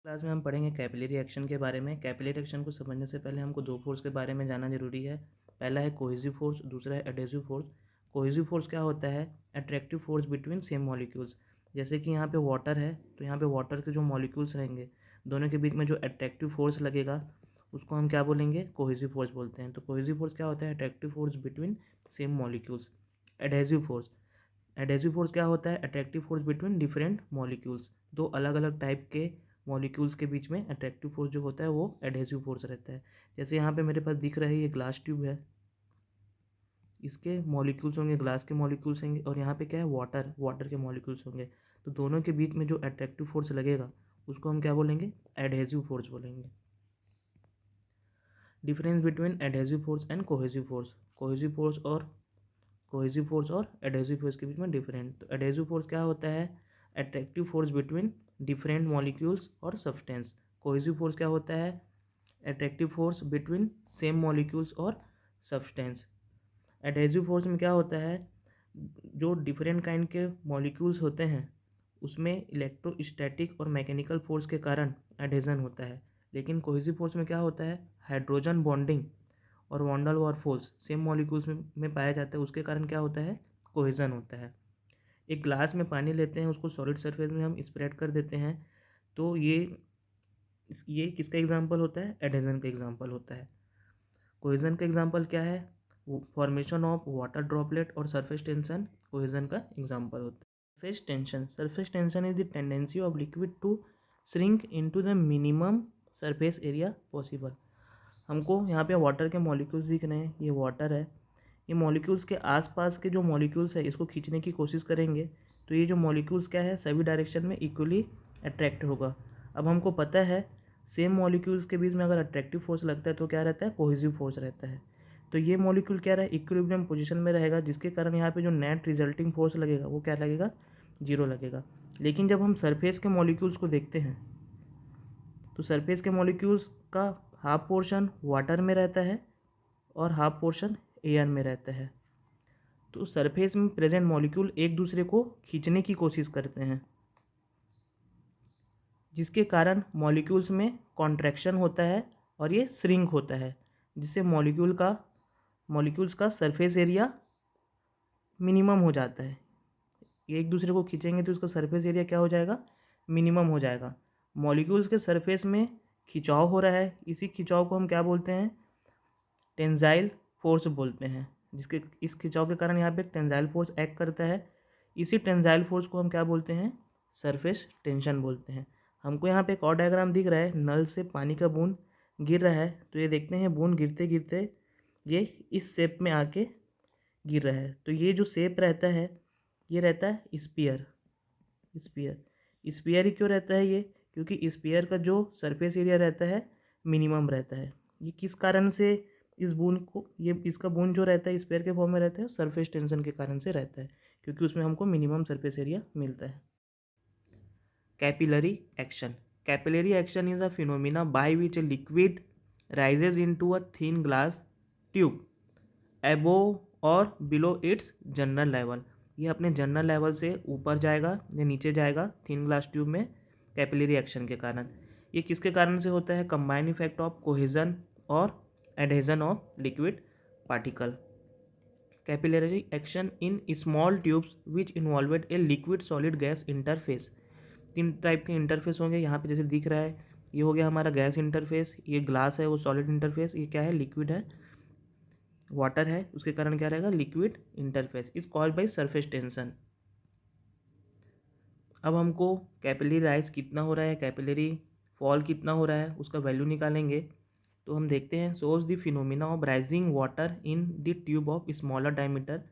Class में हम पढ़ेंगे कैपिलरी एक्शन के बारे में। कैपिलरी एक्शन को समझने से पहले हमको दो फोर्स के बारे में जानना जरूरी है। पहला है कोहेसिव फोर्स, दूसरा है एडहेसिव फोर्स। कोहेसिव फोर्स क्या होता है? Attractive force between same molecules. जैसे कि यहाँ पे वाटर है तो यहाँ पे वाटर के जो मॉलिक्यूल्स रहेंगे दोनों के बीच में जो अट्रैक्टिव फोर्स लगेगा उसको हम क्या बोलेंगे? कोहेसिव फोर्स बोलते हैं। तो कोहेसिव फोर्स क्या होता है? Attractive force between same molecules. Adhesive force, adhesive force क्या होता है? Attractive force between different molecules. दो अलग अलग टाइप के मॉलिक्यूल्स के बीच में अट्रैक्टिव फोर्स जो होता है वो एडहेसिव फोर्स रहता है। जैसे यहाँ पे मेरे पास दिख रहा है ये ग्लास ट्यूब है, इसके मॉलिक्यूल्स होंगे, ग्लास के मॉलिक्यूल्स होंगे, और यहाँ पे क्या है? वाटर, वाटर के मॉलिक्यूल्स होंगे। तो दोनों के बीच में जो अट्रैक्टिव फोर्स लगेगा उसको हम क्या बोलेंगे? एडहेसिव फोर्स बोलेंगे। Difference between adhesive force and cohesive force. Cohesive force और एडहेसिव फोर्स के बीच में डिफरेंट। तो एडहेसिव फोर्स क्या होता है? Attractive force between different molecules और सब्सटेंस। कोहेसिव फोर्स क्या होता है? Attractive force between same molecules और सब्सटेंस। एडहेसिव फोर्स में क्या होता है? जो डिफरेंट काइंड के मॉलिक्यूल्स होते हैं उसमें इलेक्ट्रोस्टैटिक और मैकेनिकल फोर्स के कारण एडहेजन होता है। लेकिन कोहेसिव फोर्स में क्या होता है? हाइड्रोजन बॉन्डिंग और वॉन्डल वॉर फोर्स सेम मॉलिक्यूल्स में पाया जाता है, उसके कारण क्या होता है? कोहेजन होता है। एक ग्लास में पानी लेते हैं, उसको सॉलिड सरफेस में हम स्प्रेड कर देते हैं, तो ये किसका एग्जांपल होता है? एडहेजन का एग्जांपल होता है। कोहेजन का एग्जांपल क्या है? फॉर्मेशन ऑफ वाटर ड्रॉपलेट और सरफेस टेंशन कोहेजन का एग्जांपल होता है। Surface tension is the tendency of liquid to shrink into the minimum surface area possible. हमको यहाँ पे वाटर के मॉलिक्यूल्स दिख रहे हैं, ये वाटर है। ये मॉलिक्यूल्स के आसपास के जो मॉलिक्यूल्स है इसको खींचने की कोशिश करेंगे तो ये जो मॉलिक्यूल्स क्या है? सभी डायरेक्शन में इक्वली अट्रैक्ट होगा। अब हमको पता है सेम मॉलिक्यूल्स के बीच में अगर अट्रैक्टिव फोर्स लगता है तो क्या रहता है? कोहेसिव फोर्स रहता है। तो ये मॉलिक्यूल क्या रहा है? इक्विलिब्रियम पोजीशन में रहेगा, जिसके कारण यहाँ पे जो नेट रिजल्टिंग फोर्स लगेगा वो क्या लगेगा? जीरो लगेगा। लेकिन जब हम सरफेस के मॉलिक्यूल्स को देखते हैं तो सरफेस के मॉलिक्यूल्स का हाफ पोर्शन वाटर में रहता है और हाफ पोर्शन एयर में रहता है। तो सरफेस में प्रेजेंट मॉलिक्यूल एक दूसरे को खींचने की कोशिश करते हैं, जिसके कारण मॉलिक्यूल्स में कॉन्ट्रैक्शन होता है और ये श्रिंक होता है, जिससे मॉलिक्यूल्स का सरफेस एरिया मिनिमम हो जाता है। ये एक दूसरे को खींचेंगे तो उसका सरफेस एरिया क्या हो जाएगा? मिनिमम हो जाएगा। मॉलिक्यूल्स के सरफेस में खिंचाव हो रहा है, इसी खिंचाव को हम क्या बोलते हैं? टेंजाइल फोर्स बोलते हैं। जिसके इस खिंचाव के कारण यहाँ पे टेंजाइल फोर्स एक्ट करता है। इसी टेंजाइल फोर्स को हम क्या बोलते हैं? सरफेस टेंशन बोलते हैं। हमको यहाँ पे एक और डायग्राम दिख रहा है, नल से पानी का बूंद गिर रहा है, तो ये देखते हैं बूंद गिरते गिरते ये इस शेप में आके गिर रहा है। तो ये जो शेप रहता है ये रहता है स्पीयर। स्पीयर ही क्यों रहता है ये? क्योंकि स्पीयर का जो सरफेस एरिया रहता है मिनिमम रहता है। ये किस कारण से इस बूंद को, ये इसका बूंद जो रहता है स्पीयर के फॉर्म में रहता है, सरफेस टेंशन के कारण से रहता है, क्योंकि उसमें हमको मिनिमम सरफेस एरिया मिलता है। Capillary action. Capillary action is a phenomena by which a liquid rises into a thin glass tube above और बिलो इट्स जनरल लेवल। ये अपने जनरल लेवल से ऊपर जाएगा या नीचे जाएगा थिन ग्लास ट्यूब में कैपिलरी एक्शन के कारण। ये किसके कारण से होता है? कंबाइन इफेक्ट ऑफ कोहेजन और adhesion of liquid particle. Capillary action in small tubes which involved a liquid solid gas interface. तीन टाइप के इंटरफेस होंगे यहाँ पे जैसे दिख रहा है, ये हो गया हमारा गैस इंटरफेस, ये ग्लास है वो सॉलिड इंटरफेस, ये क्या है? लिक्विड है, वाटर है, उसके कारण क्या रहेगा? Liquid interface is called by surface tension. अब हमको कैपिलरी राइज कितना हो रहा है, कैपिलरी फॉल कितना हो रहा है, उसका वैल्यू निकालेंगे। तो हम देखते हैं, shows the phenomena of rising water in the tube of smaller diameter.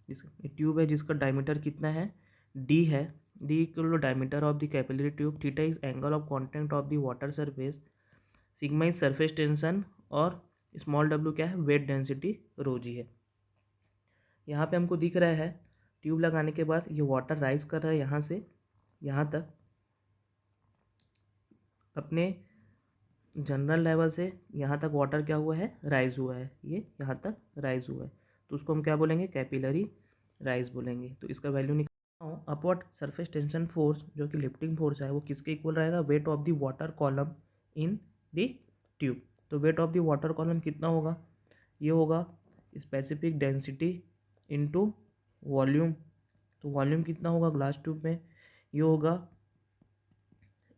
जिस ट्यूब है जिसका डायमीटर कितना है? डी है। D equal to diameter of the capillary tube, theta is angle of contact of the water surface, sigma is surface tension और small W क्या है? Weight density rho जी है। यहाँ पे हमको दिख रहा है ट्यूब लगाने के बाद ये वाटर राइज कर रहा है यहाँ से यहाँ तक, अपने जनरल लेवल से यहाँ तक वाटर क्या हुआ है? राइज हुआ है, ये यहाँ तक राइज हुआ है। तो उसको हम क्या बोलेंगे? कैपिलरी राइज बोलेंगे। तो इसका value upward surface tension force जो कि लिफ्टिंग फोर्स है वो किसके इक्वल रहेगा, weight of the water column in the tube. तो weight of the water column कितना होगा, ये होगा स्पेसिफिक डेंसिटी इनटू वॉल्यूम। तो वॉल्यूम कितना होगा ग्लास ट्यूब में, ये होगा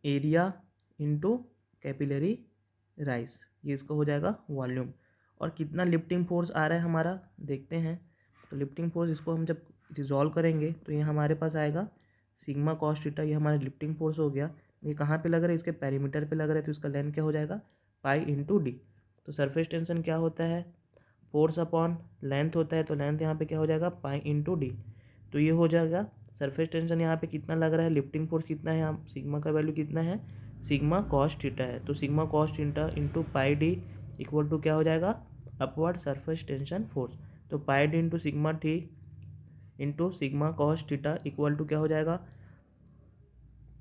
एरिया इनटू कैपिलरी राइस, ये इसका हो जाएगा वॉल्यूम। और कितना लिफ्टिंग फोर्स आ रहा है हमारा देखते हैं। तो लिफ्टिंग फोर्स इसको हम जब रिजॉल्व करेंगे तो ये हमारे पास आएगा सिग्मा कॉस थीटा, ये हमारा लिफ्टिंग फोर्स हो गया। ये कहाँ पे लग रहा है, इसके पेरीमीटर पे लग रहा है, तो इसका लेंथ क्या हो जाएगा पाई इंटू डी। तो सरफेस टेंशन क्या होता है, फोर्स अपॉन लेंथ होता है, तो लेंथ यहाँ पे क्या हो जाएगा पाई इंटू डी। तो ये हो जाएगा सरफेस टेंशन यहाँ पे कितना लग रहा है, लिफ्टिंग फोर्स कितना है, यहाँ सिग्मा का वैल्यू कितना है, सिग्मा कॉस थीटा है। तो sigma cos theta into pi d equal to क्या हो जाएगा अपवर्ड सरफेस टेंशन फोर्स। तो pi d into sigma T into sigma cos theta equal to क्या हो जाएगा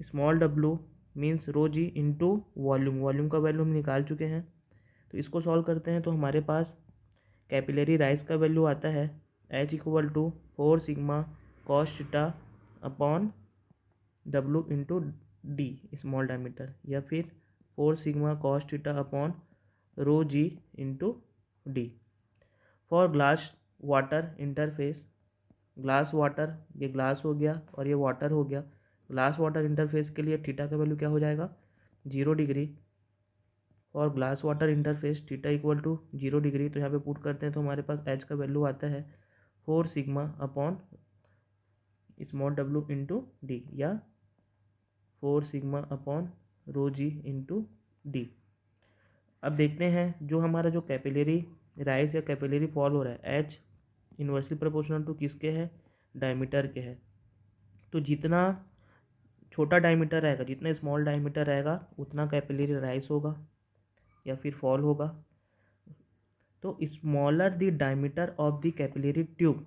स्मॉल डब्लू मीन्स रो जी इंटू वॉल्यूम। वॉल्यूम का वैल्यू हम निकाल चुके हैं। तो इसको सॉल्व करते हैं तो हमारे पास कैपिलरी राइज का वैल्यू आता है H equal to 4 sigma cos theta upon W into D small diameter, या फिर 4 sigma cos theta upon rho ji into D. For glass water interface, glass water ये ग्लास हो गया और ये वाटर हो गया, ग्लास वाटर इंटरफेस के लिए थीटा का वैल्यू क्या हो जाएगा 0 डिग्री। और glass water interface theta equal to 0 degree, तो यहाँ पे पुट करते हैं तो हमारे पास एच का वैल्यू आता है 4 sigma upon small W into D, या 4 सिग्मा अपॉन रो जी इंटू डी। अब देखते हैं जो हमारा जो कैपिलरी राइज या कैपिलरी फॉल हो रहा है एच इन्वर्सली प्रोपोर्शनल टू किसके है, डायमीटर के है। तो जितना छोटा डायमीटर रहेगा, जितना स्मॉल डायमीटर रहेगा उतना कैपिलरी राइज होगा या फिर फॉल होगा। तो smaller the diameter of the capillary tube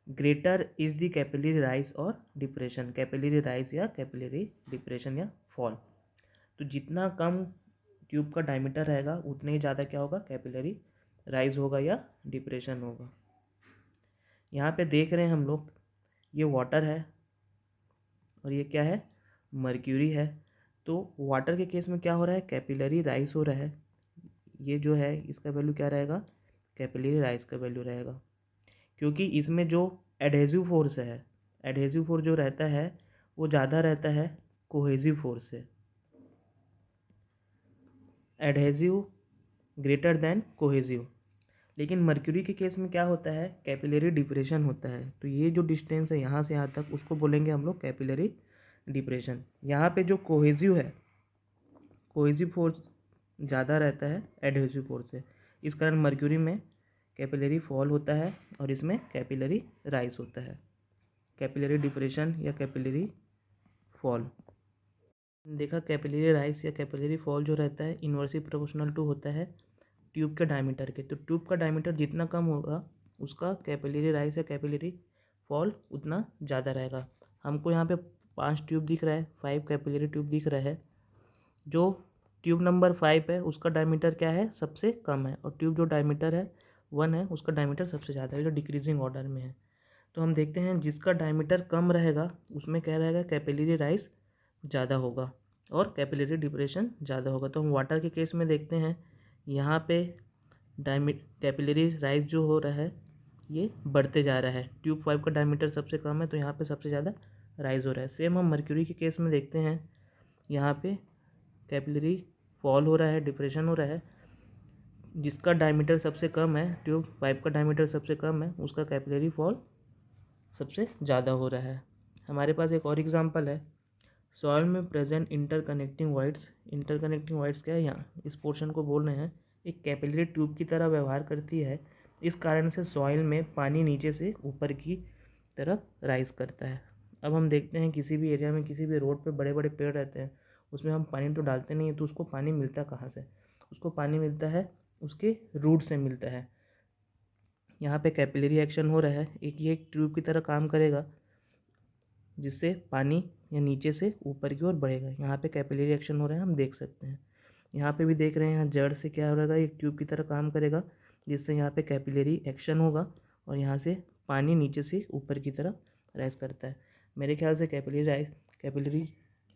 greater is the capillary rise और डिप्रेशन, कैपिलरी राइज या कैपिलरी डिप्रेशन या फॉल। तो जितना कम ट्यूब का डायमीटर रहेगा उतने ही ज़्यादा क्या होगा कैपिलरी राइज होगा या डिप्रेशन होगा। यहाँ पे देख रहे हैं हम लोग ये वाटर है और ये क्या है मर्क्यूरी है। तो वाटर के केस में क्या हो रहा है कैपिलरी राइज हो रहा है, ये जो है इसका वैल्यू क्या रहेगा कैपिलरी राइज का वैल्यू रहेगा, क्योंकि इसमें जो एडहेसिव फोर्स है, एडहेसिव फोर्स जो रहता है वो ज़्यादा रहता है कोहेसिव फोर्स से, एडहेसिव ग्रेटर देन कोहेसिव। लेकिन मर्क्यूरी के केस में क्या होता है कैपिलरी डिप्रेशन होता है। तो ये जो डिस्टेंस है यहाँ से यहाँ तक उसको बोलेंगे हम लोग कैपिलरी डिप्रेशन। यहाँ पे जो कोहेसिव है, कोहेसिव फोर्स ज़्यादा रहता है एडहेसिव फोर्स से, इस कारण मर्क्यूरी में कैपिलरी फॉल होता है और इसमें कैपिलरी राइज होता है, कैपिलरी डिप्रेशन या कैपिलरी फॉल। देखा कैपिलरी राइज या कैपिलरी फॉल जो रहता है इन्वर्सली प्रोपोर्शनल टू होता है ट्यूब के डायमीटर के। तो ट्यूब का डायमीटर जितना कम होगा उसका कैपिलरी राइज या कैपिलरी फॉल उतना ज़्यादा रहेगा। हमको यहाँ पे 5 ट्यूब दिख रहा है, 5 कैपिलरी ट्यूब दिख रहा है। जो ट्यूब नंबर 5 है उसका डायमीटर क्या है सबसे कम है, और ट्यूब जो डायमीटर है 1 है उसका डायमीटर सबसे ज़्यादा है, जो डिक्रीजिंग ऑर्डर में है। तो हम देखते हैं जिसका डायमीटर कम रहेगा उसमें क्या रहेगा कैपिलरी राइज ज़्यादा होगा और कैपिलरी डिप्रेशन ज़्यादा होगा। तो हम वाटर के केस में देखते हैं यहाँ पे कैपिलरी राइज जो हो रहा है ये बढ़ते जा रहा है, ट्यूब 5 का डायमीटर सबसे कम है तो यहाँ पे सबसे ज़्यादा राइज हो रहा है। सेम हम मर्क्यूरी के केस में देखते हैं, यहाँ पे कैपिलरी फॉल हो रहा है, डिप्रेशन हो रहा है। जिसका डायमीटर सबसे कम है, ट्यूब 5 का डायमीटर सबसे कम है, उसका कैपिलरी फॉल सबसे ज़्यादा हो रहा है। हमारे पास एक और एग्जांपल है, सॉइल में present interconnecting wides. Interconnecting wides क्या है, यहाँ इस पोर्शन को बोल रहे हैं एक कैपिलरी ट्यूब की तरह व्यवहार करती है, इस कारण से सॉइल में पानी नीचे से ऊपर की तरफ राइज करता है। अब हम देखते हैं किसी भी एरिया में किसी भी रोड पे बड़े बड़े पेड़ रहते हैं, उसमें हम पानी तो डालते नहीं है, तो उसको पानी मिलता कहाँ से, उसको पानी मिलता है उसके रूट से मिलता है। यहाँ पे कैपिलरी एक्शन हो रहा है, ये एक ट्यूब की तरह काम करेगा जिससे पानी या नीचे से ऊपर की ओर बढ़ेगा। यहाँ पे कैपिलरी एक्शन हो रहा है, हम देख सकते हैं। यहाँ पे भी देख रहे हैं, यहाँ जड़ से क्या हो रहा है एक ट्यूब की तरह काम करेगा जिससे यहाँ पे कैपिलरी एक्शन होगा और यहाँ से पानी नीचे से ऊपर की तरफ राइज करता है। मेरे ख्याल से कैपिलरी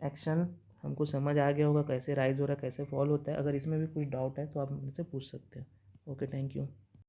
एक्शन हमको समझ आ गया होगा, कैसे राइज हो रहा है, कैसे फॉल होता है। अगर इसमें भी कुछ डाउट है तो आप मुझसे पूछ सकते हैं। Okay, thank you.